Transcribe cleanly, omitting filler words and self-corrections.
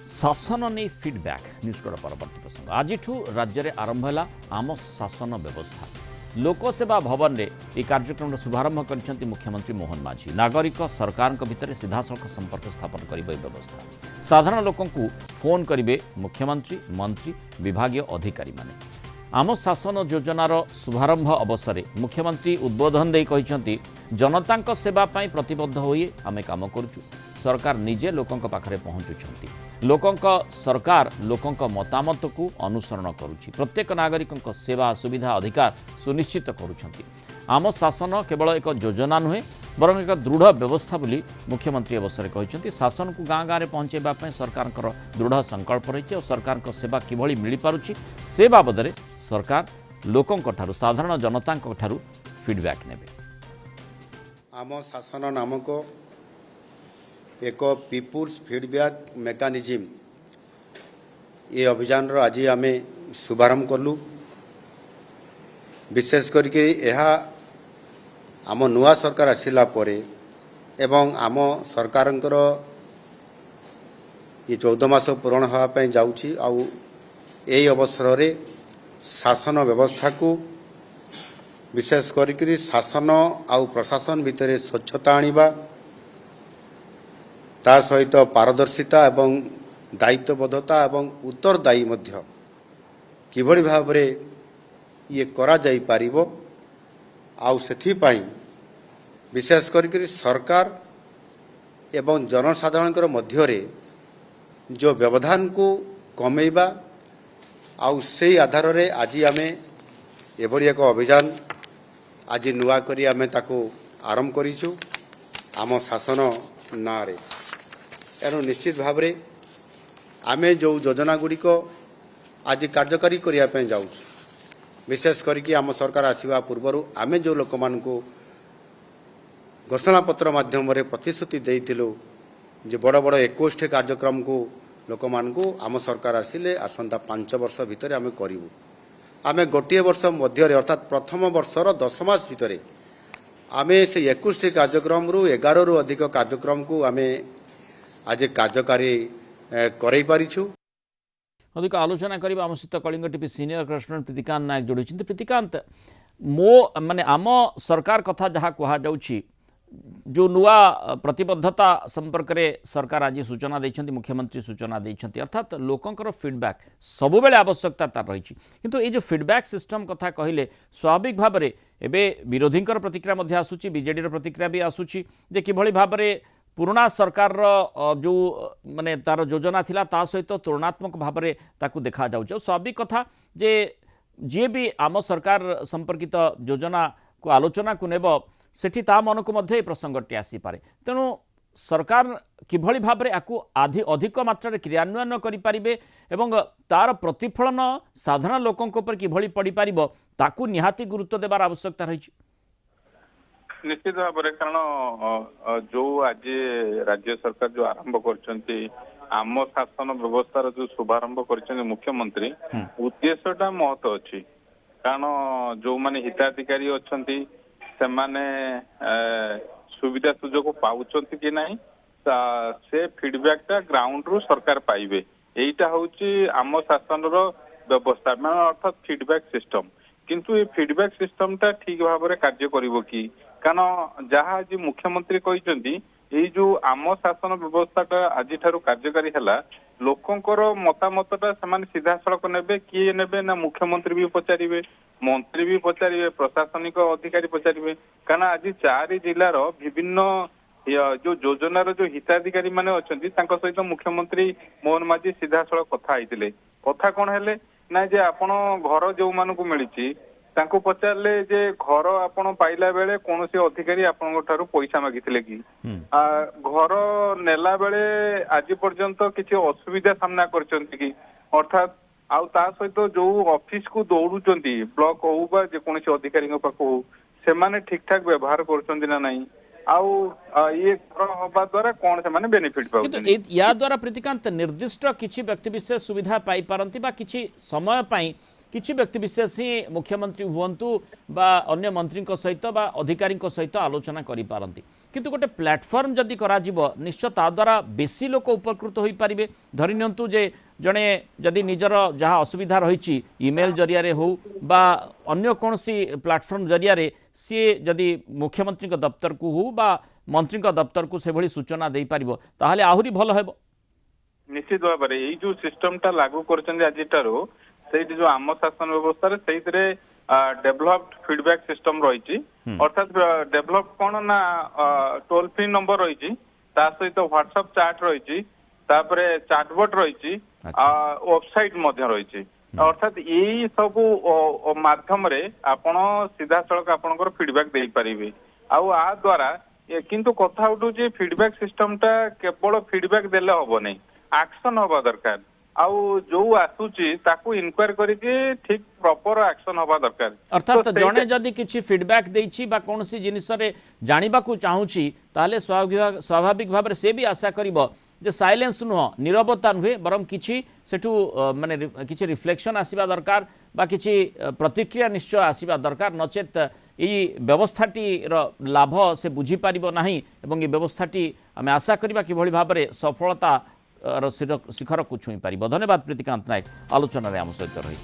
शासन नहीं feedback news परवर्ती प्रसंग आज राज्य में आरंभ है आम शासन व्यवस्था लोकसेवा भवन में यह कार्यक्रम शुभारंभ कर मुख्यमंत्री मोहन माझी नागरिक सरकार भितर सीधासख संपर्क स्थापन कर व्यवस्था साधारण लोक फोन करेंगे मुख्यमंत्री मंत्री विभागीय अधिकारी माने आम शासन योजनार शुभारंभ अवसर में मुख्यमंत्री उद्बोधन दे कहते जनता सेवा प्रतिबद्ध होई आमे काम करुचु सरकार निजे लोकंक पाखरे पहुँचुंट लोकंक सरकार लोकंक मतामत को अनुसरण करुच्ची प्रत्येक नागरिक सेवा सुविधा अधिकार सुनिश्चित करुछंती आम शासन केवल एक योजना नुहे बरं एक दृढ़ व्यवस्था बोली मुख्यमंत्री अवसर कहते शासन को गाँ गाँव में पहुँचाइवाई सरकार दृढ़ संकल्प रही और सरकार सेवा किभली मिल पारुछि से बाबद में सरकार लोकंक ठारू साधारण जनता ठारू फीडबैक नेबे आम शासन नामक एक पीपुल्स फीडबैक मेकानिज्म ये अभियान आज आम शुभारंभ कलु विशेष करके यह आम नुआ सरकार आसिला परे एवं आम सरकार ये 14 मास पूरण होगापी जाऊँगी आउ यही अवसर रे शासन व्यवस्था को विशेष करके शासन आउ प्रशासन भितर स्वच्छता आनिबा ता सहित पारदर्शिता एवं दायित्वबद्धता एवं उत्तरदायी मध्य किभली भाव रे ये करा जाई पारिबो आउ सेथिपाई विशेष करके सरकार एवं जनसाधारण मध्य रे जो व्यवधान को कमेबा आउ से आधार रे आज आमे एभली एक अभियान आज नुआ करी आमे ताको आरंभ करिछु आम शासन ना रे एनु निश्चित भाव रे आमे जो योजना गुड़िक आज कार्यकारी करिया पे जाउछु विशेष करके आम सरकार आसिबा पूर्वरु आमे जो लोक मान को घोषणा पत्र माध्यम रे प्रतिश्रुति देइथिलु जे बड़ बड़ 21 कार्यक्रम को लोक मान को आम सरकार आसिले आसंता 5 वर्ष भितर आमे करिवु आमे गोटे वर्ष मध्य अर्थात प्रथम वर्षर 10 मास भितर आमे से 21 कार्यक्रम रु 11 रु अधिक कार्यक्रम को आमे आज कार्यकारी करई पारिछु अधिक आलोचना करबा आम सहित Kalinga TV senior correspondent Pritikant Nayak जोड़ी प्रीतिकांत मो माने आम सरकार कथा जहाँ कह जाउछि जो नुआ प्रतिबद्धता संपर्क में सरकार आज सूचना देइछन्ति मुख्यमंत्री सूचना देइछन्ति अर्थात लोकंकर फीडबैक सबु बेले आवश्यकता तार रही किंतु ये जो फीडबैक सिस्टम कथा कहले स्वाभाविक भाव में एबे विरोधींकर प्रतिक्रिया मध्य आसुछि बीजेडी रो प्रतिक्रिया भी आसुछि जे किभली भाव में पुराना सरकार जो माने तार योजना थिला ता सहित तुलनात्मक भाव में ताकू देखा जाउछ स्वाभाविक कथा जे जे भी आम सरकार संपर्कित योजना को आलोचना को नेब सेठी ता मन को मध्य प्रसंगटी आसीपे तेणु सरकार किभली भाव में आपको अधिक मात्रा क्रियान्वयन करें एवं तार प्रतिफलन साधारण लोकों ऊपर किभली पड़ पार ताकू निहाती गुरुत्व देवार आवश्यकता रही निश्चित भाव में कारण जो आज राज्य सरकार जो आरंभ कर आम शासन व्यवस्था जो शुभारंभ कर मुख्यमंत्री उद्देश्यटा महत्व अच्छी कारण जो माने हिताधिकारी अच्छा से माने सुविधा सुजोग पाउछंती कि नहीं से फीडबैक टा ग्राउंड रु सरकार पाइबे एटा होची आम शासन रो व्यवस्था माने अर्थात फीडबैक सिस्टम किंतु ये फीडबैक सिस्टम टा ठीक भाव में कार्य करिवो कि कारण जहाँ आज मुख्यमंत्री कहते ये जो आम शासन व्यवस्था आज ठारू कार्यकारी है लोकंकर मतामतटा से सीधा सड़क ने किए ने ना मुख्यमंत्री भी पचारे मंत्री भी पचारे प्रशासनिक अधिकारी पचारे कारण आज 4 जिलार विभिन्न जो योजनार जो हिताधिकारी माने अच्छा सहित मुख्यमंत्री मोहन माझी सीधा सड़क कथा होते कथा कौन है ना जे आपण घर जो मानक मिली तांको पचारले जे घर आपण पाइला बेले कौन से अधिकारी आपण ठारू पैसा मागिथिले कि घर नेला बेले आज पर्यंत किसी असुविधा सामना करचंती कि अर्थात आउ ता सहित जो ऑफिस को दौड़ुचंती ब्लॉक हो बा जे कौन से अधिकारी पाख हो से माने ठीक ठाक व्यवहार करचंती ना नहीं आउ ये घर होबा द्वारा कौन से माने बेनिफिट पाउछंती या द्वारा प्रीतिकांत निर्दिष्ट किछि व्यक्ति विशेष सुविधा पाई पारंती बा किछि समय पाई किछि व्यक्तिविशेष ही मुख्यमंत्री हुअन्तु बा अन्य मंत्री सहित बा अधिकारी सहित आलोचना करि पारंती किंतु गोटे प्लेटफॉर्म जदि करा जिवो निश्चय ता द्वारा बेसी लोक उपकृत होई पारिबे धरि नियंतु जे जणे जदि निजर जहाँ असुविधा रही ईमेल जरिया रे हो बा अन्य कोनसी प्लेटफॉर्म जरिया रे सी जदि मुख्यमंत्री दफ्तर को हो बा मंत्री दफ्तर को से भली सूचना दे पारिबो ताहले आहुरी भल हेबो निश्चित भाव में ये जो सिस्टम टा लागू करछन आज से जो आम शासन व्यवस्था से डेभलप्ड फीडबैक सिस्टम रही अर्थात डेभलप कौन ना टोल फ्री नंबर रही सहित व्हाट्सएप चैट रही चैटबॉट रही वेबसाइट रही अर्थात यही सब माध्यम रे आपण सीधा सड़क आपनकर फीडबैक दे पारिबे आ द्वारा किंतु कथा उठू फीडबैक सिस्टम टा केवल फीडबैक देले हबो नहीं एक्शन हवा दरकार आउ जो आसुची ताकू इनक्वायर करके ठीक प्रॉपर एक्शन हवा दरकार अर्थात जने जदि किछि फीडबैक देछि बा कोनसी जिनिस रे जानिबा को चाहूची ताले स्वाभाविक भाव से भी आशा करिवो जे साइलेंस नुह नीरवता नुहे बरम किछि सेठू माने किछि रिफ्लेक्शन आसीबा दरकार बा किछि प्रतिक्रिया निश्चय आसीबा दरकार नचेत यही व्यवस्थाटी लाभ से बुझी पारिबो नाही एवं ये व्यवस्थाटी आम आशा करिबा किभଳି भाबरे सफलता शिखर को छुई पारिबो। धन्यवाद प्रीतिकांत नायक आलोचना रे आम सहित रही।